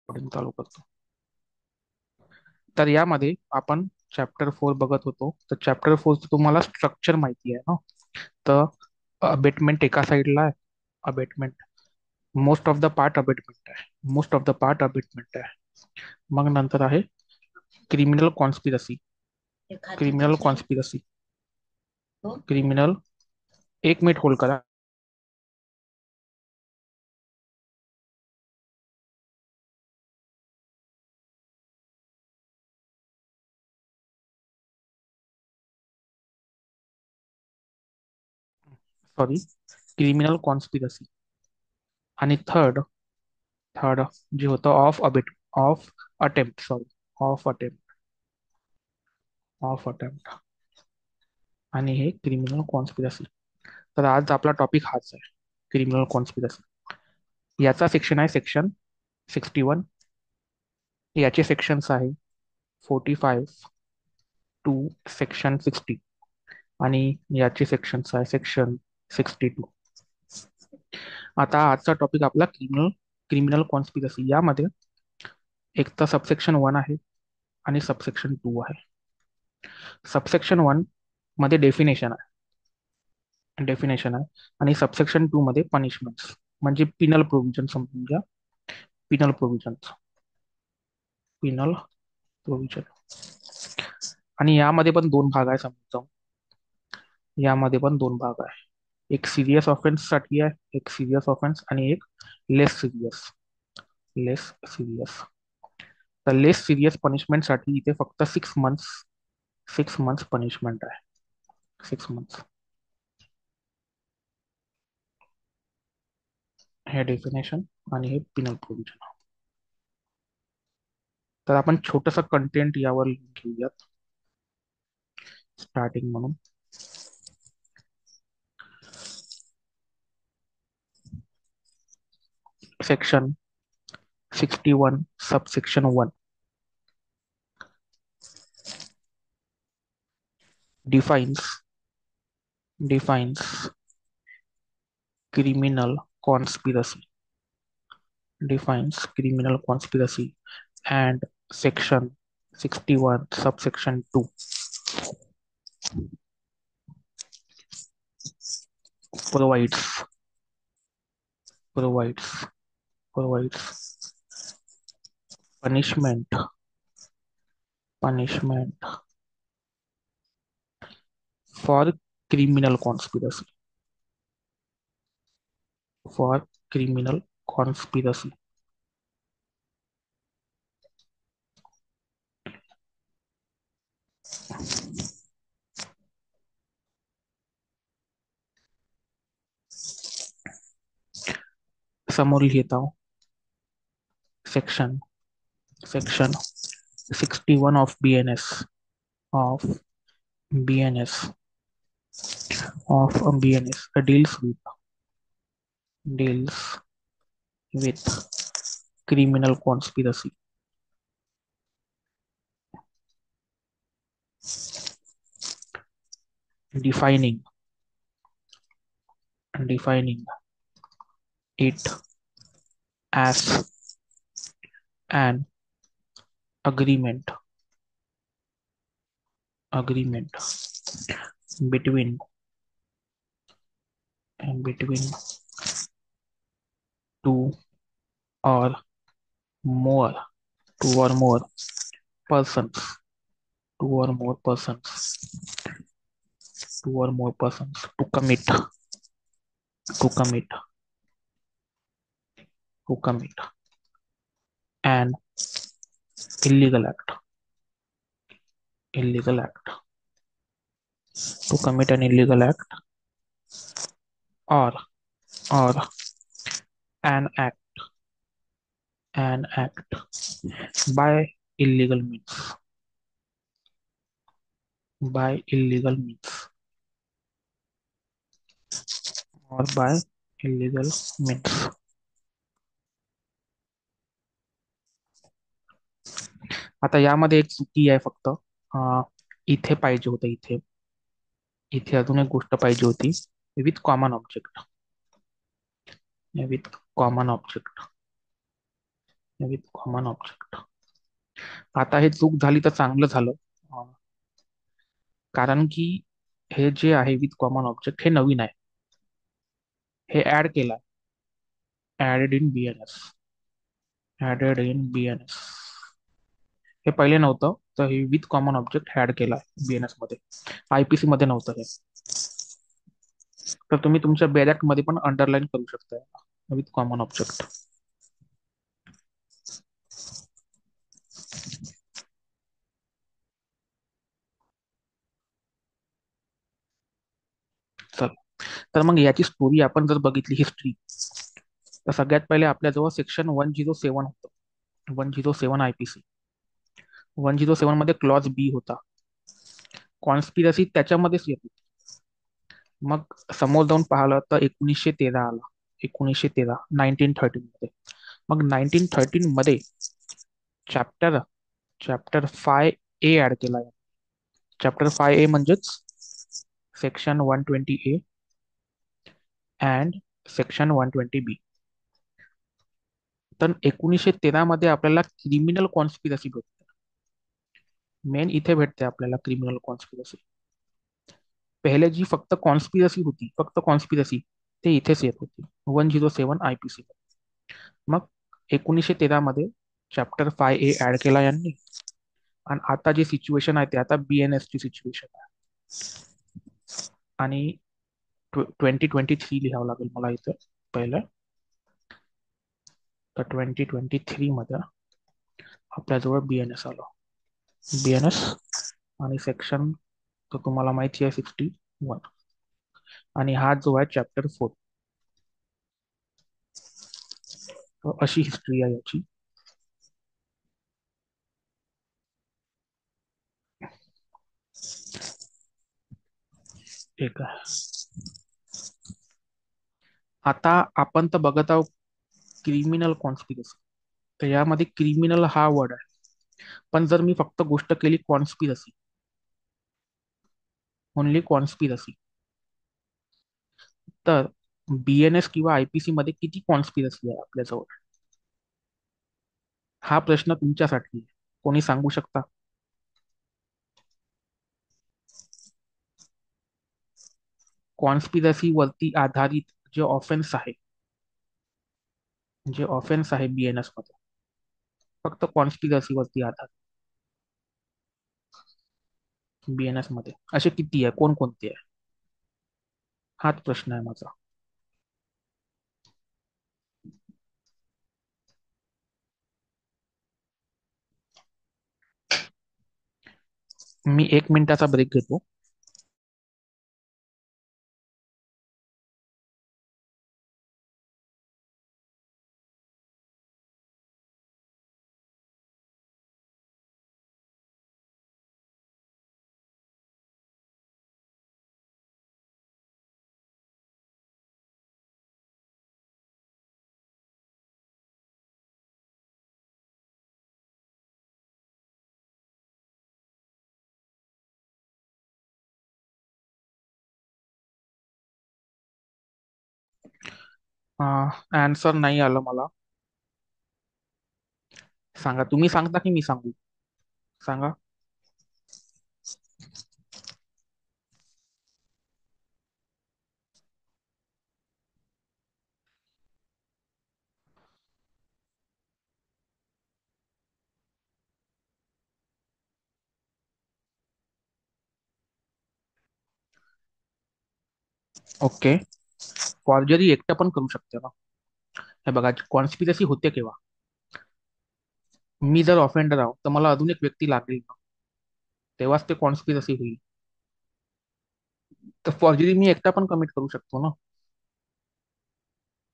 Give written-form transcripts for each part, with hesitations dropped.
recording चालू करतो. तर यामध्ये आपण चॅप्टर 4 बघत होतो. तर चॅप्टर 4 तुम्हाला स्ट्रक्चर माहिती आहे ना. तर अबेटमेंट एका साईडला आहे. Abetment most of the part abetment आहे. Most of the part abetment आहे. मग नंतर आहे criminal conspiracy. Criminal conspiracy criminal 1 minute hold करा. Sorry, criminal conspiracy. आणि थर्ड थर्ड जे होतं of attempt, sorry, of attempt आणि हे क्रिमिनल कॉन्स्पिरसी. तर आज आपला टॉपिक हाच आहे, क्रिमिनल कॉन्स्पिरसी. याचा सेक्शन आहे सेक्शन 61. याचे सेक्शन्स आहे 45 टू सेक्शन 60 आणि याचे सेक्शन्स आहे सेक्शन 62. आता आजचा टॉपिक आपला क्रिमिनल कॉन्स्पिरसी. यामध्ये एक तर सबसेक्शन 1 आहे आणि सबसेक्शन 2 आहे. सबसेक्शन 1 मध्ये डेफिनेशन आहे आणि सबसेक्शन 2 मध्ये पनिशमेंट्स म्हणजे पिनल प्रोव्हिजन, समजून घ्या. पिनल प्रोव्हिजन पिनल प्रोव्हिजन आणि यामध्ये पण दोन भाग आहे, समजून. यामध्ये पण दोन भाग आहे. एक सिरियस ऑफेन्स साठी आहे, एक सिरियस ऑफेन्स आणि एक लेस सिरियस. तर लेस सिरियस पनिशमेंट साठी इथे फक्त 6 मंथ्स पनिशमेंट आहे. 6 मंथ्स. हे डेफिनेशन आणि हे पिनल प्रोव्हिजन. तर आपण छोटस कंटेंट यावर घेऊयात स्टार्टिंग म्हणून. Section 61 subsection 1 defines defines criminal conspiracy and section 61 subsection 2 provides provides provides punishment for criminal conspiracy for criminal conspiracy. समोर लिहित आहो. Section 61 of of BNS BNS deals with criminal conspiracy, defining it as an agreement between two or more two or more persons to commit an illegal act to commit an illegal act or or an act by illegal means by illegal means or by illegal means. आता यामध्ये एक चुकी आहे फक्त. इथे पाहिजे होतं, इथे अजून एक गोष्ट पाहिजे होती, with common object. With common object. आता हे चूक झाली तर चांगलं झालं. अं, कारण की हे जे आहे विथ कॉमन ऑब्जेक्ट हे नवीन आहे. हे ऍड केलं, added in BNS, added in BNS. हे पहिले नव्हतं, तर हे विथ कॉमन ऑब्जेक्ट ऍड केलं आहे बीएनएस मध्ये. आयपीसी मध्ये नव्हतं हे. तर तुम्ही तुमच्या बॅलेट मध्ये पण अंडरलाईन करू शकता विथ कॉमन ऑब्जेक्ट. चल, तर मग याची स्टोरी आपण जर बघितली हिस्ट्री, तर सगळ्यात पहिले आपल्याजवळ सेक्शन 107 होतं. 107 आयपीसी. 107 मध्ये क्लॉज बी होता. कॉन्स्पिरसी त्याच्यामध्येच येते. मग समोर जाऊन पाहिलं तर 1913 आला. 1913, 1913 मध्ये. मग 1913 मध्ये चॅप्टर चॅप्टर 5A ऍड केला. चॅप्टर 5A म्हणजेच section 120A and section 120B. तर 1913 मध्ये आपल्याला क्रिमिनल कॉन्स्पिरसी भेटते. मेन इथे भेटते आपल्याला क्रिमिनल कॉन्स्पिरसी. पहिले जी फक्त कॉन्स्पिरसी होती, फक्त कॉन्स्पिरसी, ते इथेच येत होती 107 आयपीसी. मग 1913 मध्ये चॅप्टर 5A ऍड केला यांनी. आणि आता जी सिच्युएशन आहे ते आता बीएनएस ची सिच्युएशन आहे. आणि 2023 लिहावं लागेल मला इथे पहिलं. तर 2023 मध्ये आपल्याजवळ बीएनएस आलं. बीएनएस आणि सेक्शन तर तुम्हाला माहिती आहे 61. आणि हा जो आहे चॅप्टर 4. अशी हिस्ट्री आहे याची. ठीक आहे. आता आपण तर बघत आहोत क्रिमिनल कॉन्स्पिरसी. तर यामध्ये क्रिमिनल हा वर्ड आहे. पण जर मी फक्त गोष्ट केली कॉन्स्पिरसी, ओनली कॉन्स्पिरसी, तर बीएनएस किंवा आयपीसी मध्ये किती कॉन्स्पिरसी आहे आपल्याजवळ? हा प्रश्न तुमच्यासाठी आहे. कोणी सांगू शकता? कॉन्स्पिरसी वरती आधारित जे ऑफेन्स आहे, जे ऑफेन्स आहे बीएनएस मध्ये, फक्त कॉन्स्पिरसी वरती आधारित बीएनएस मध्ये असे किती आहे, कोणकोणते आहे? हाच प्रश्न आहे माझा. मी 1 मिनिटाचा ब्रेक घेतो. आन्सर नाही आलं मला. सांगा, तुम्ही सांगता की मी सांगू? सांगा. ओके. फॉर्जरी एकटा पण करू शकते ना? हे बघा, कॉन्स्पिरसी होते केव्हा? मी जर ऑफेंडर आहो तर मला अजून एक व्यक्ती लागेल ना, तेव्हाच ते कॉन्स्पिरसी होईल. तर फॉर्जरी मी एकटा पण कमिट करू शकतो ना.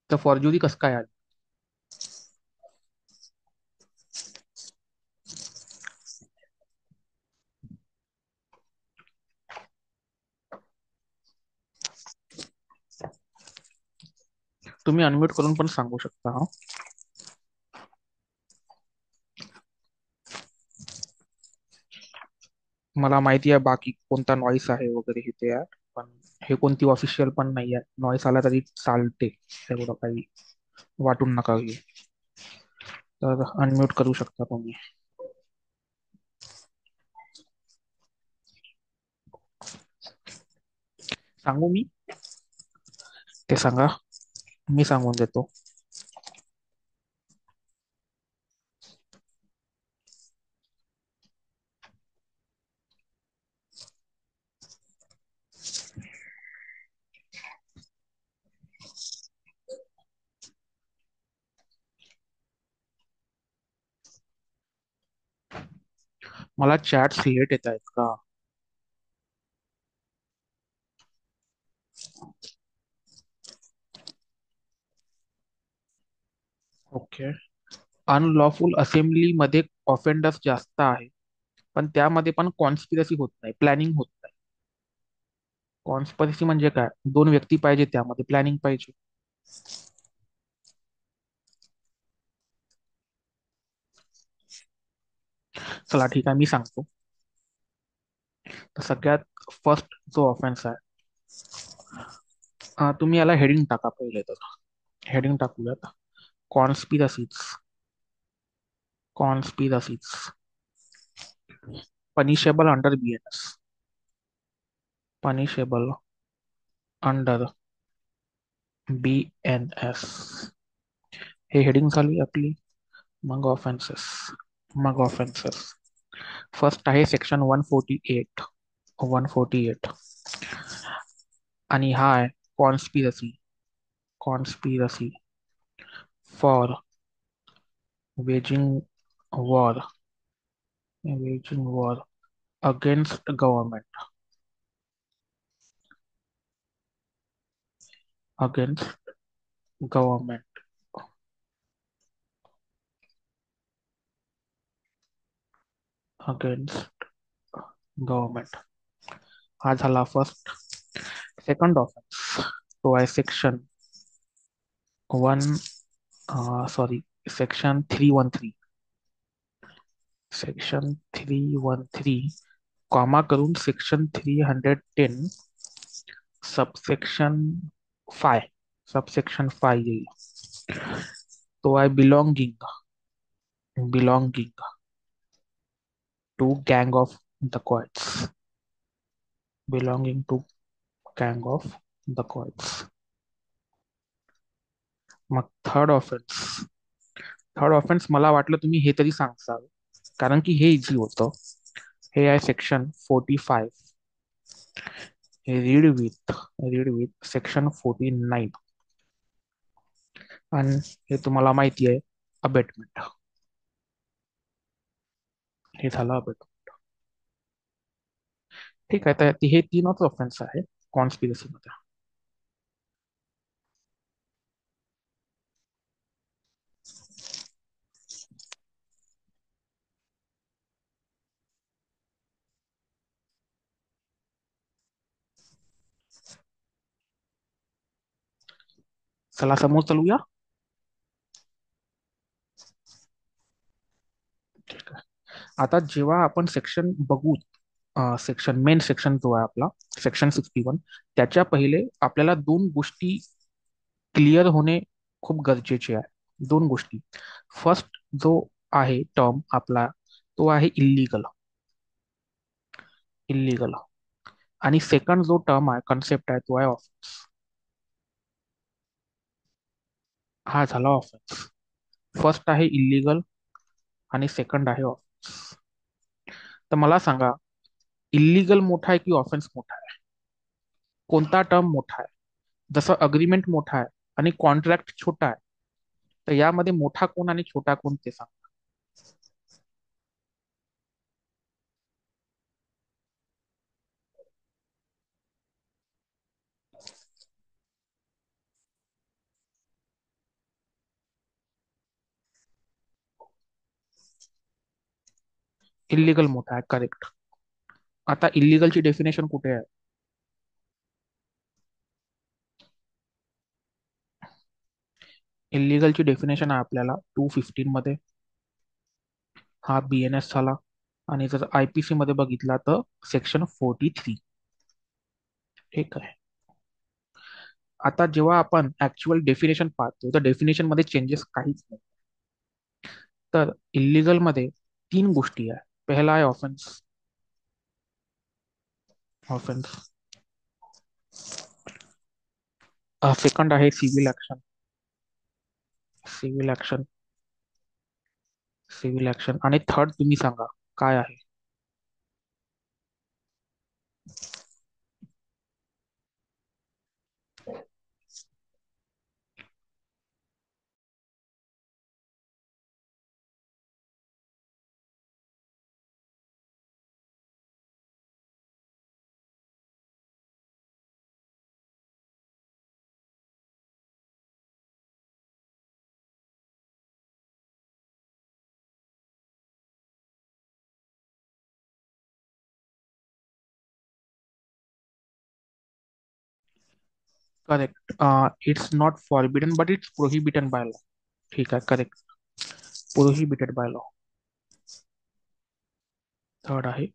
तर फॉर्जरी कसं काय आली? तुम्ही अनम्यूट करून पण सांगू शकता हा. मला माहिती आहे बाकी कोणता नॉईस आहे वगैरे हे ते आहे, पण हे कोणती ऑफिशियल पण नाही आहे. नॉईस आला तरी चालते, एवढं काही वाटून नका घेऊ. तर अनम्यूट करू शकता तुम्ही. सांगू मी? ते सांगा. मी सांगून देतो. मला चॅट्स लेट येत आहेत का? ओके. अनलॉफुल असेंब्लीमध्ये ऑफेंडर्स जास्त आहे, पण त्यामध्ये पण कॉन्स्पिरसी होत नाही, प्लॅनिंग होत नाही. कॉन्स्पिरसी म्हणजे काय? दोन व्यक्ती पाहिजे, त्यामध्ये प्लॅनिंग पाहिजे. चला ठीक आहे, मी सांगतो. तर सगळ्यात फर्स्ट जो ऑफेन्स आहे, तुम्ही याला हेडिंग टाका पहिले. तर हेडिंग टाकूयात. Conspiracies. Conspiracies punishable under BNS. Punishable under BNS. हे हेडिंग झाली आपली. मग ऑफेन्सेस. फर्स्ट आहे सेक्शन 148. 148. आणि हा आहे conspiracy. Conspiracy for waging war. Waging war against government. Against government. Against government. हा झाला फर्स्ट. सेकंड ऑफेन्स तो आहे section one sorry section 313. Section 313 comma करून सेक्शन 310 सबसेक्शन 5. सबसेक्शन 5 येईल. तो आहे बिलोंगिंग टू गँग ऑफ dacoits. बिलोंगिंग टू गँग ऑफ dacoits. मग थर्ड ऑफेन्स मला वाटलं तुम्ही हे तरी सांगसाल, कारण की हे इझी होतं. हे आहे सेक्शन 45. Read with section 49. आणि हे तुम्हाला माहिती आहे, अबेटमेंट. हे झालं अबेटमेंट. ठीक आहे, तर हे तीनच ऑफेन्स आहे कॉन्स्पिरसी मध्ये. चला समोर चलूया. ठीक आहे. आता जेव्हा आपण सेक्शन बघू, मेन सेक्शन जो आहे आपला सेक्शन 61, त्याच्या पहिले आपल्याला दोन गोष्टी क्लिअर होणे खूप गरजेचे आहे. दोन गोष्टी. फर्स्ट जो आहे टर्म आपला, तो आहे इल्लीगल. इल्लीगल. आणि सेकंड जो टर्म आहे, कन्सेप्ट आहे, तो आहे ऑफेन्स. हा झाला ऑफेन्स. फर्स्ट आहे इल्लीगल आणि सेकंड आहे ऑफेन्स. तर मला सांगा, इल्लीगल मोठा आहे की ऑफेन्स मोठा आहे? कोणता टर्म मोठा आहे? जसं अग्रीमेंट मोठा आहे आणि कॉन्ट्रॅक्ट छोटा आहे, तर यामध्ये मोठा कोण आणि छोटा कोण ते सांग. इल्लीगल मोठा आहे, करेक्ट. आता इल्लीगलची डेफिनेशन कुठे आहे? इल्लीगलची डेफिनेशन आहे आपल्याला 215 मध्ये. हा BNS झाला. आणि जर IPC मध्ये बघितला तर सेक्शन 43. ठीक आहे. आता जेव्हा आपण ऍक्च्युअल डेफिनेशन पाहतो, तर डेफिनेशन मध्ये चेंजेस काहीच नाही. तर इल्लीगल मध्ये तीन गोष्टी आहे. पहिला आहे ऑफेन्स. ऑफेन्स. सेकंड आहे civil action. Civil action. Civil action. आणि थर्ड तुम्ही सांगा काय आहे. Correct. It's not forbidden but it's prohibited by law. ठीक आहे, correct. Prohibited by law. Third आहे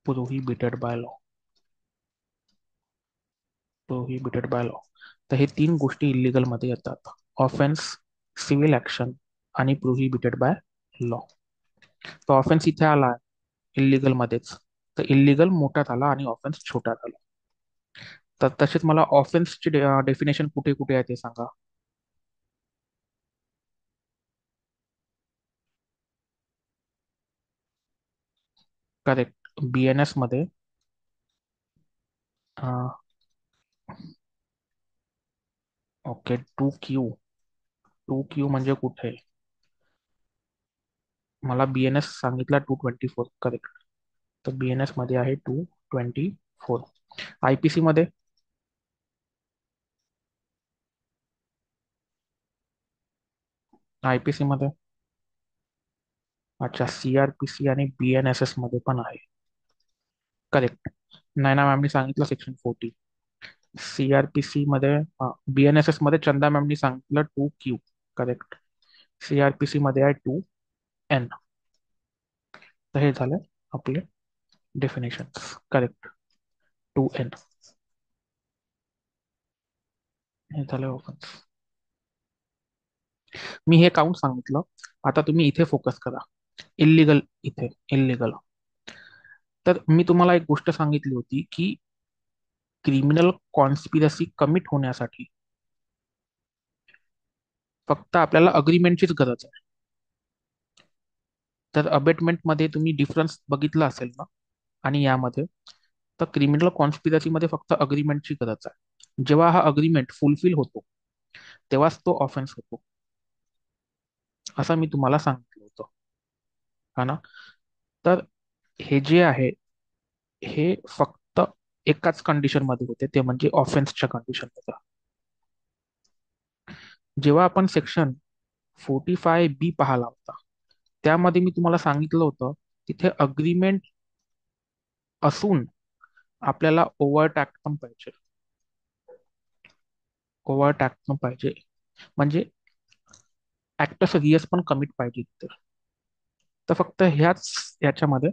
prohibited by law. Prohibited by law. तर हे तीन गोष्टी इलिगल मध्ये येतात. ऑफेन्स, सिव्हिल ऍक्शन आणि प्रोहिबिटेड बाय लॉ. तर ऑफेन्स इथे आला इलिगल मध्येच. तर इलिगल मोठ्यात आला आणि ऑफेन्स छोट्यात आला. तर तसेच मला ऑफेन्सची डेफिनेशन कुठे कुठे आहे ते सांगा. करेक्ट. BNS मध्ये. ओके. 2Q. 2Q म्हणजे कुठे? मला BNS सांगितला 224. करेक्ट. तर BNS मध्ये आहे 224. IPC मध्ये. IPC मध्ये. अच्छा, CRPC आणि BNSS मध्ये पण आहे. करेक्ट. नैना मॅमनी सांगितलं सेक्शन 40. CRPC मध्ये. BNSS मध्ये चंदा मॅमनी सांगितलं 2Q. करेक्ट. CRPC मध्ये आहे 2N. तर हे झालं आपले डेफिनेशन. करेक्ट. 2N. हे झालं ऑफेन्स. मी हे काउंट सांगितलं. आता तुम्ही इथे फोकस करा. इल्लीगल. इथे इल्लीगल. तर मी तुम्हाला एक गोष्ट सांगितली होती की क्रिमिनल कॉन्स्पिरसी कमिट होण्यासाठी फक्त आपल्याला अग्रीमेंटचीच गरज आहे. तर अबेटमेंट मध्ये तुम्ही डिफरन्स बघितला असेल ना. आणि यामध्ये तर क्रिमिनल कॉन्स्पिरसी मध्ये फक्त अग्रीमेंटची गरज आहे. जेव्हा हा अग्रीमेंट फुलफिल होतो तेव्हाच तो ऑफेन्स होतो, असं मी तुम्हाला सांगितलं होतं. हा ना. तर हे जे आहे हे फक्त एकाच कंडिशन मध्ये होते, ते म्हणजे ऑफेन्सच्या कंडिशन मध्ये. जेव्हा आपण सेक्शन 45B पाहिला होता त्यामध्ये मी तुम्हाला सांगितलं होतं तिथे अग्रीमेंट असून आपल्याला ओव्हर ऍक्ट पण पाहिजे. ओव्हर ऍक्ट पण पाहिजे म्हणजे ऍक्ट रिअस पण कमिट पाहिजे तिथे. तर फक्त ह्याच याच्यामध्ये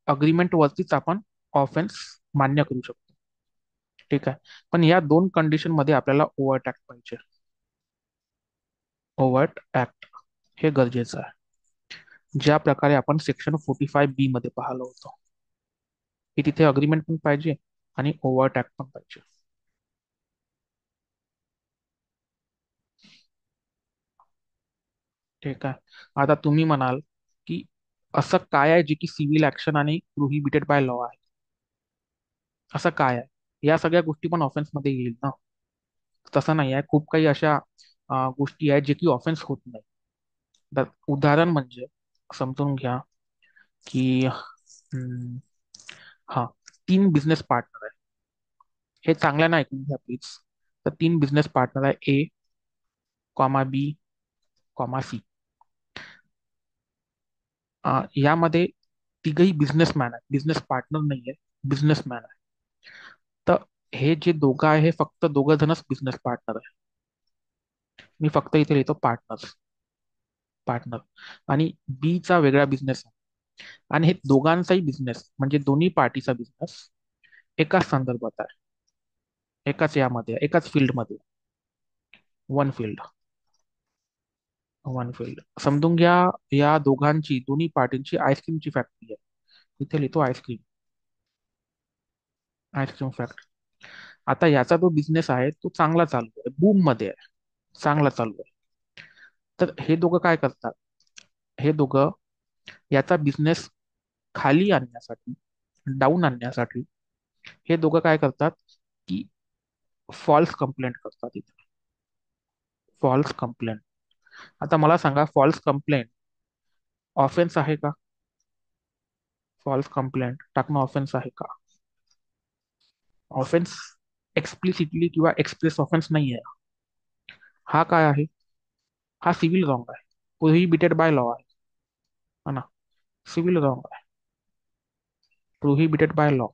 अग्रीमेंट वरतीच आपण ऑफेन्स मान्य करू शकतो. ठीक आहे. पण या दोन कंडिशन मध्ये आपल्याला ओव्हर ऍक्ट पाहिजे. ओव्हर ऍक्ट हे गरजेचं आहे. ज्या प्रकारे आपण सेक्शन 45B मध्ये पाहिलं होतं की तिथे अग्रीमेंट पण पाहिजे आणि ओव्हर ऍक्ट पण पाहिजे. ठीक आहे. आता तुम्ही म्हणाल की असं काय आहे जे की सिव्हिल ऍक्शन आणि प्रोहिबिटेड बाय लॉ आहे. असं काय आहे? या सगळ्या गोष्टी पण ऑफेन्स मध्ये येईल ना. तसं नाही आहे. खूप काही अशा गोष्टी आहेत जे की ऑफेन्स होत नाही. तर उदाहरण म्हणजे समजून घ्या की हा, तीन बिझनेस पार्टनर आहे. हे चांगल्यानं ऐकून घ्या प्लीज. तर तीन बिझनेस पार्टनर आहे. A, B, C. यामध्ये तिघही बिझनेसमॅन आहे. बिझनेस पार्टनर नाही आहे, बिझनेसमॅन आहे. तर हे जे दोघं आहे हे फक्त दोघं जणच बिझनेस पार्टनर आहे. मी फक्त इथे लिहितो पार्टनर. पार्टनर. आणि बीचा वेगळा बिझनेस आहे. आणि हे दोघांचाही बिझनेस म्हणजे दोन्ही पार्टीचा बिझनेस एकाच संदर्भात आहे. एकाच यामध्ये एकाच फील्डमध्ये. One field. One failed. समजून घ्या, या दोघांची, दोन्ही पार्टींची आईस्क्रीमची फॅक्टरी आहे. इथे लिहितो आईस्क्रीम, आईस्क्रीम फॅक्टरी. आता याचा जो बिझनेस आहे तो चांगला चालू आहे, बूम मध्ये आहे, चांगला चालू आहे. तर हे दोघं काय करतात, हे दोघं याचा बिझनेस खाली आणण्यासाठी, डाऊन आणण्यासाठी, हे दोघं काय करतात की फॉल्स कंप्लेंट करतात इथे. False complaint. आता मला सांगा, फॉल्स कंप्लेंट ऑफेन्स आहे का? फॉल्स कंप्लेंट टाकणं ऑफेन्स आहे का? ऑफेन्स एक्सप्लिसिटली किंवा एक्सप्रेस ऑफेन्स नाही आहे. हा काय आहे? हा सिव्हिल रॉंग आहे, प्रोहिबिटेड बाय लॉ आहे, है ना? सिव्हिल रॉंग आहे, prohibited by law,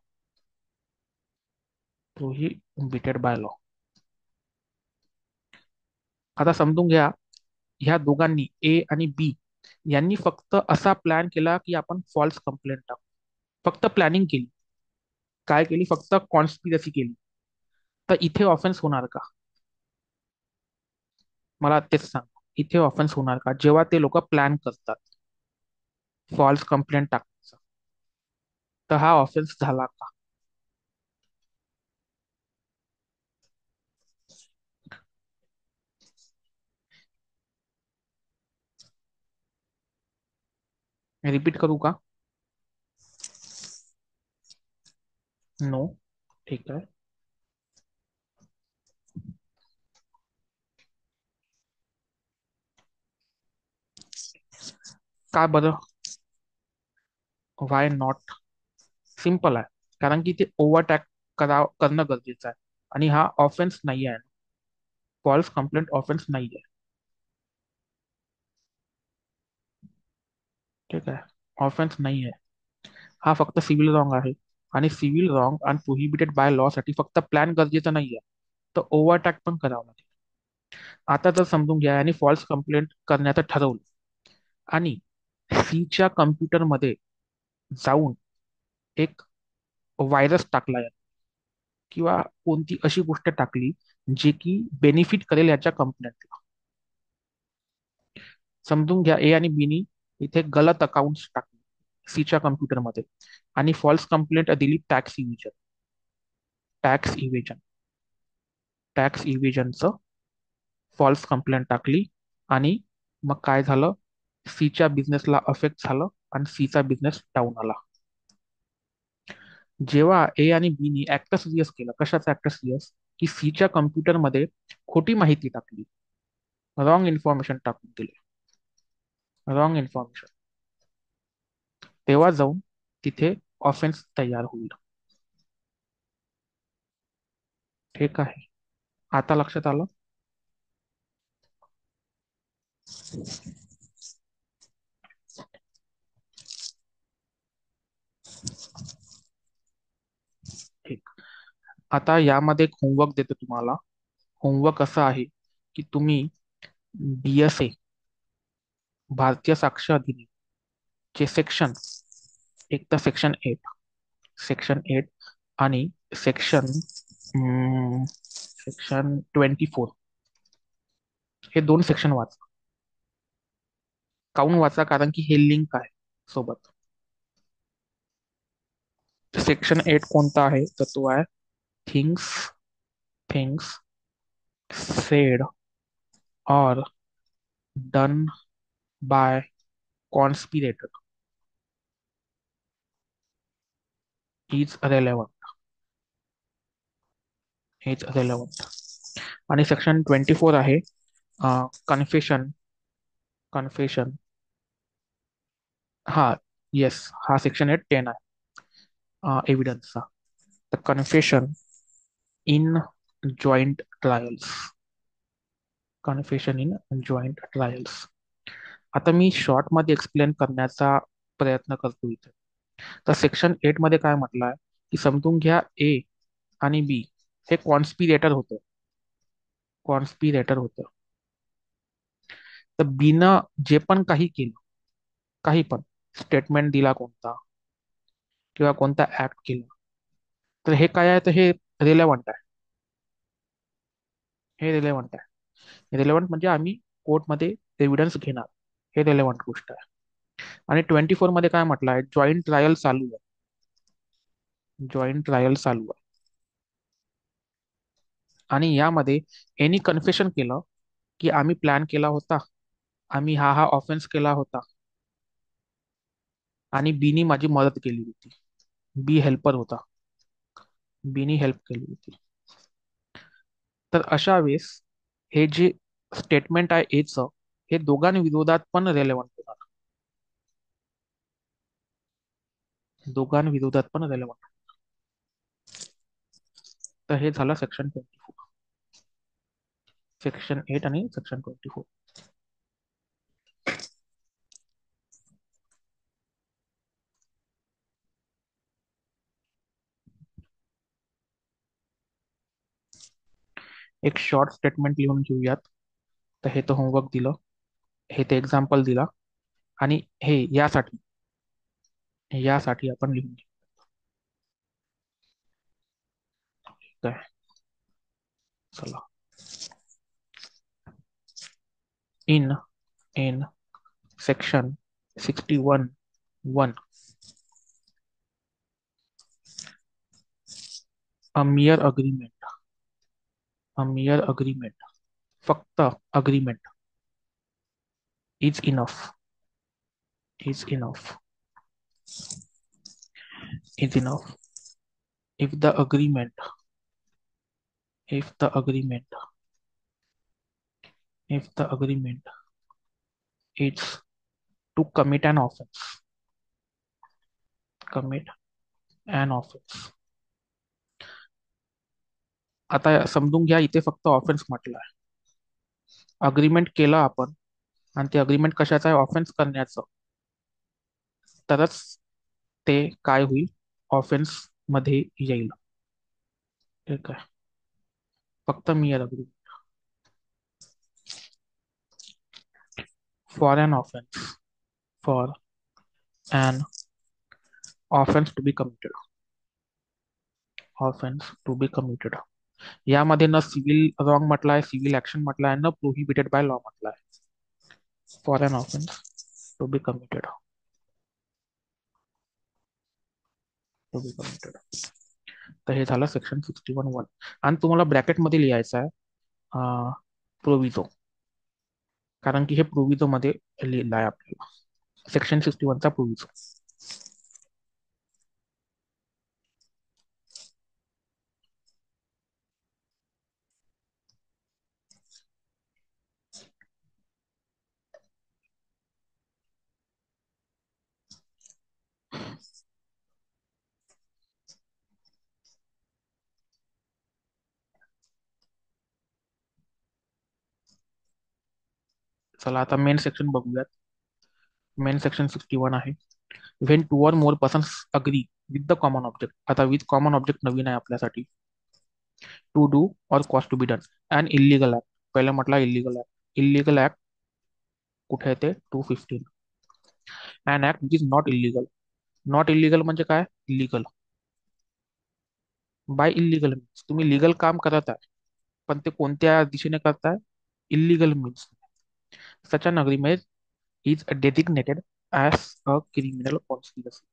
prohibited by law. आता समजून घ्या, ह्या दोघांनी ए आणि बी यांनी फक्त असा प्लॅन केला की आपण फॉल्स कंप्लेंट टाकू. फक्त प्लॅनिंग केली. काय केली? फक्त कॉन्स्पिरसी केली. तर इथे ऑफेन्स होणार का? मला तेच सांग, इथे ऑफेन्स होणार का जेव्हा ते लोक प्लॅन करतात फॉल्स कंप्लेंट टाकण्याचा? तर हा ऑफेन्स झाला का? रिपीट करू का? नो. ठीक आहे. का बरं? Why not? सिम्पल आहे. कारण की ते ओव्हरटॅक करणं गरजेचं आहे, आणि हा ऑफेन्स नाही आहे. फॉल्स कंप्लेंट ऑफेन्स नाही आहे. ठीक आहे, ऑफेन्स नाही आहे. हा फक्त सिव्हिल रॉंग आहे. आणि सिव्हिल रॉंग आणि प्रोहिबिटेड बाय लॉ साठी फक्त प्लॅन गरजेचं नाही आहे, तर ओव्हरटॅक पण करावं लागेल. आता जर समजून घ्या, आणि फॉल्स कंप्लेंट करण्याचं ठरवलं, आणि सीच्या कम्प्युटरमध्ये जाऊन एक व्हायरस टाकला यात, किंवा कोणती अशी गोष्ट टाकली जे की बेनिफिट करेल याच्या कंपन्यांना. समजून घ्या, ए आणि बीनी इथे गलत अकाउंट टाकले सीच्या कम्प्युटरमध्ये, आणि फॉल्स कंप्लेंट दिली tax evasion. Tax evasion, tax इव्हिजनचं फॉल्स कंप्लेंट टाकली. आणि मग काय झालं? सीच्या बिझनेसला अफेक्ट झालं, आणि सीचा बिझनेस डाऊन आला. जेव्हा ए आणि बी नी ऍक्ट सिरियस केलं, कशाचा ऍक्ट सिरियस? की सीच्या कम्प्युटरमध्ये खोटी माहिती टाकली, रॉंग इन्फॉर्मेशन टाकून दिले, रॉंग इन्फॉर्मेशन, तेव्हा जाऊन तिथे ऑफेन्स तयार होईल. ठीक आहे, आता लक्षात आलं? ठीक. आता यामध्ये एक होमवर्क देतो तुम्हाला. होमवर्क असा आहे की तुम्ही BSA, भारतीय साक्ष अधिनियम चे सेक्शन, एक तर सेक्शन 8 आणि सेक्शन 24, हे दोन सेक्शन वाचा. काऊन वाचा? कारण की हे लिंक आहे सोबत. सेक्शन 8 कोणता आहे? तर तो आहे थिंग्स थिंग्स सेड और done by conspirator is relevant, is relevant. आणि सेक्शन 24 आहे कन्फेशन, कन्फेशन. हा, येस, हा सेक्शन 10 आहे एव्हिडन्सचा. तर confession in joint trials, confession in joint trials. आता मी शॉर्ट मध्ये एक्सप्लेन करण्याचा प्रयत्न करतो इथे. तर सेक्शन 8 मध्ये काय म्हटलं आहे की समजून घ्या, ए आणि बी हे कॉन्स्पिरेटर होतं, कॉन्स्पिरेटर होतं. तर बीनं जे पण काही केलं, काही पण स्टेटमेंट दिला कोणता, किंवा कोणता ऍक्ट केला, तर हे काय आहे? तर हे रिलेव्हंट आहे. हे रिलेव्हंट आहे. रिलेव्हंट म्हणजे आम्ही कोर्टमध्ये एव्हिडन्स घेणार, हे रेलेव्हंट गोष्ट आहे. आणि 24 मध्ये काय म्हटलं आहे, जॉईंट ट्रायल चालू आहे. जॉईंट ट्रायल चालू आहे आणि यामध्ये एनी कन्फेशन केलं की आम्ही प्लॅन केला होता, आम्ही हा हा ऑफेन्स केला होता आणि बीनी माझी मदत केली होती. बी हेल्पर होता, बीनी हेल्प केली होती. तर अशा वेळेस हे जे स्टेटमेंट आहे एचं, हे दोघांविरोधात पण रेलेव्हंट होणार. दोघांविरोधात पण रेलेव्हंट. तर हे झालं सेक्शन 24, सेक्शन 8 आणि सेक्शन 24. एक शॉर्ट स्टेटमेंट लिहून घेऊयात. तर हे तर होमवर्क दिलं, हे ते एक्झाम्पल दिला आणि हे यासाठी आपण लिहून घेऊ. काय, चला. In in section 61(1), a mere agreement, a mere agreement, फक्त agreement is enough, is enough, is enough if the agreement, if the agreement, if the agreement is to commit an offense, commit an offense. आता समजून घ्या, इथे फक्त offence म्हटलं आहे. Agreement केलं आपण आणि ते अग्रीमेंट कशाचं आहे, ऑफेन्स करण्याचं, तरच ते काय होईल, ऑफेन्स मध्ये येईल. ठीक आहे, फक्त mere agreement. For an offence, for an offence to be committed, offence to be committed. यामध्ये न सिव्हिल रॉंग म्हटलं आहे, सिव्हिल ऍक्शन म्हटलं आहे, न प्रोहिबिटेड बाय लॉ म्हटलं आहे. For an offence to be committed, to be committed. तर हे झालं सेक्शन 61(1). आणि तुम्हाला ब्रॅकेटमध्ये लिहायचं आहे प्रोविजो, कारण की हे प्रोविजो मध्ये लिहिलं आहे आपल्याला, सेक्शन 61चा प्रोविजो. चला आता मेन सेक्शन बघूयात. मेन सेक्शन 61 आहे. When two or more persons agree with the common object. आता विथ कॉमन ऑब्जेक्ट नवीन आहे आपल्यासाठी. To do or cause to be done and illegal act. पहिला म्हटला इलिगल ऍक्ट. इलिगल ऍक्ट कुठे येते, 215. And act which is not illegal. Not illegal म्हणजे काय, इलिगल. बाय इलिगल मीन्स तुम्ही लिगल काम करत आहे, पण ते कोणत्या दिशेने करताय, illegal means. Such an agreement is designated as a criminal conspiracy.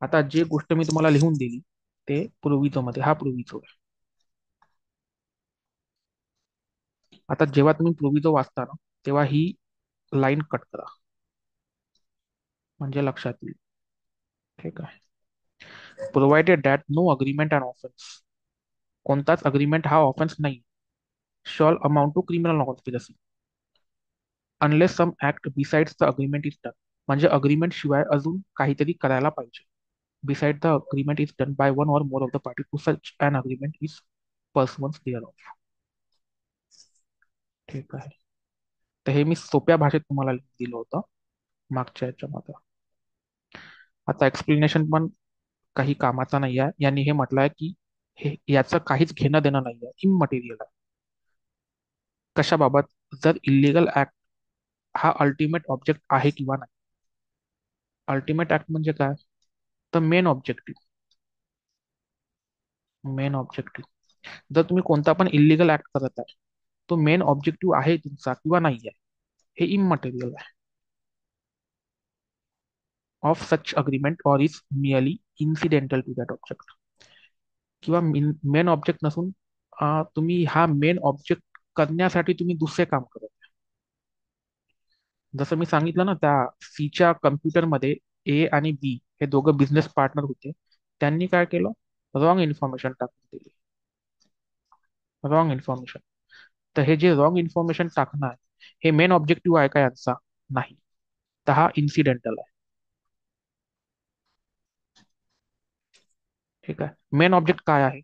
आता जे गोष्ट मी तुम्हाला लिहून दिली ते प्रोविजो मध्ये, हा प्रोविजो आहे. आता जेव्हा तुम्ही प्रोविजो वाचता ना, तेव्हा ही लाईन कट करा, म्हणजे लक्षात येईल. ठीक आहे. Provided that no agreement and offence. कोणताच अग्रीमेंट हा ऑफेन्स नाही. Shall amount to criminal conspiracy unless some act besides the agreement is done. म्हणजे अग्रीमेंट शिवाय अजून काहीतरी करायला पाहिजे. Beside the agreement is done by one or more of the party to such an agreement is pursuance thereof. ठीक आहे. तर हे मी सोप्या भाषेत तुम्हाला दिलं होतं मागच्या याच्यामध्ये. आता एक्सप्लेनेशन पण काही कामाचा नाही आहे. यांनी हे म्हटलंय की हे याचं काहीच घेणं देणं नाही आहे, इममटेरियल आहे. कशाबाबत, जर इलिगल ऍक्ट हा अल्टिमेट ऑब्जेक्ट आहे किंवा नाही. अल्टिमेट ऍक्ट म्हणजे काय, तर मेन ऑब्जेक्टिव्ह. Main objective. जर तुम्ही कोणता पण इलिगल ऍक्ट करत आहे, तो मेन ऑब्जेक्टिव्ह आहे तुमचा किंवा नाही आहे. हे इमटेरियल आहे. Of such agreement or is merely incidental to that object. किंवा मेन ऑब्जेक्ट नसून तुम्ही हा मेन ऑब्जेक्ट करण्यासाठी तुम्ही दुसरे काम करत. जसं मी सांगितलं ना, त्या सीच्या कम्प्युटरमध्ये ए आणि बी हे दोघं बिझनेस पार्टनर होते. त्यांनी काय केलं? रॉंग इन्फॉर्मेशन टाकून दिली. Wrong information. तर हे जे रॉंग इन्फॉर्मेशन टाकणं आहे, हे मेन ऑब्जेक्टिव्ह आहे का यांचा? नाही. तर हा इन्सिडेंटल आहे. ठीक आहे. मेन ऑब्जेक्ट काय आहे?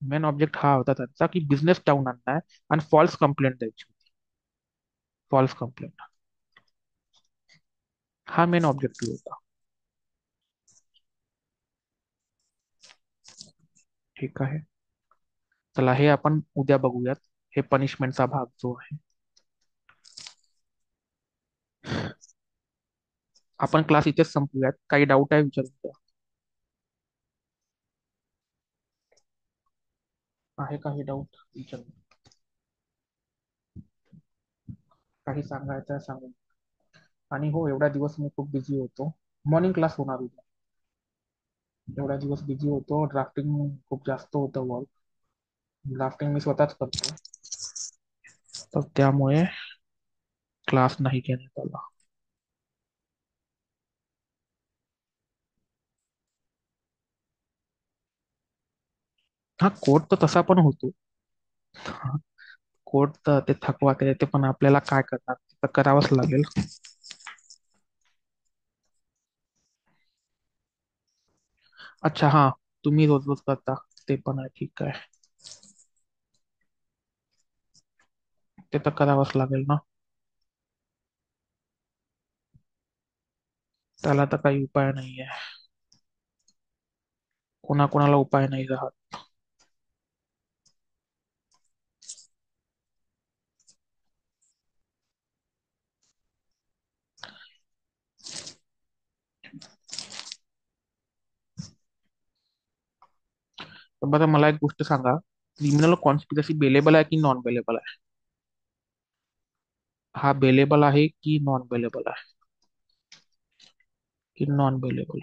मेन ऑब्जेक्ट हा होता त्यांचा की बिझनेस डाऊन आणणार आहे आणि फॉल्स कंप्लेंट द्यायची होती. फॉल्स कंप्लेंट हा मेन ऑब्जेक्टिव्ह होता. ठीक आहे. चला हे आपण उद्या बघूयात. हे पनिशमेंटचा भाग जो आहे. आपण क्लास इथेच संपूयात. काही डाऊट आहे विचारू? आहे काही डाऊट विचार? काही सांगायचं आहे सांगू. आणि हो, एवढा दिवस मी खूप बिझी होतो. मॉर्निंग क्लास होणार होता. एवढा दिवस बिझी होतो. ड्राफ्टिंग खूप जास्त होतं वर्क. ड्राफ्टिंग मी स्वतःच करतो. तर त्यामुळे क्लास नाही घेण्यात आला. हा, कोड तर तसा पण होतो. कोड तर ते थकवा ते पण आपल्याला काय करणार, ते तर करावंच लागेल. अच्छा हा, तुम्ही रोज रोज करता ते पण आहे. ठीक आहे. ते तर करावंच लागेल ना. त्याला तर काही उपाय नाहीये. कोणाकोणाला उपाय नाही राहत. तर बरं, मला एक गोष्ट सांगा. क्रिमिनल कॉन्स्पिरसी बेलेबल आहे की नॉन बेलेबल आहे? हा बेलेबल आहे की नॉन बेलेबल आहे? की नॉन बेलेबल?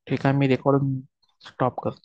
ठीक आहे, मी रेकॉर्डिंग स्टॉप करतो.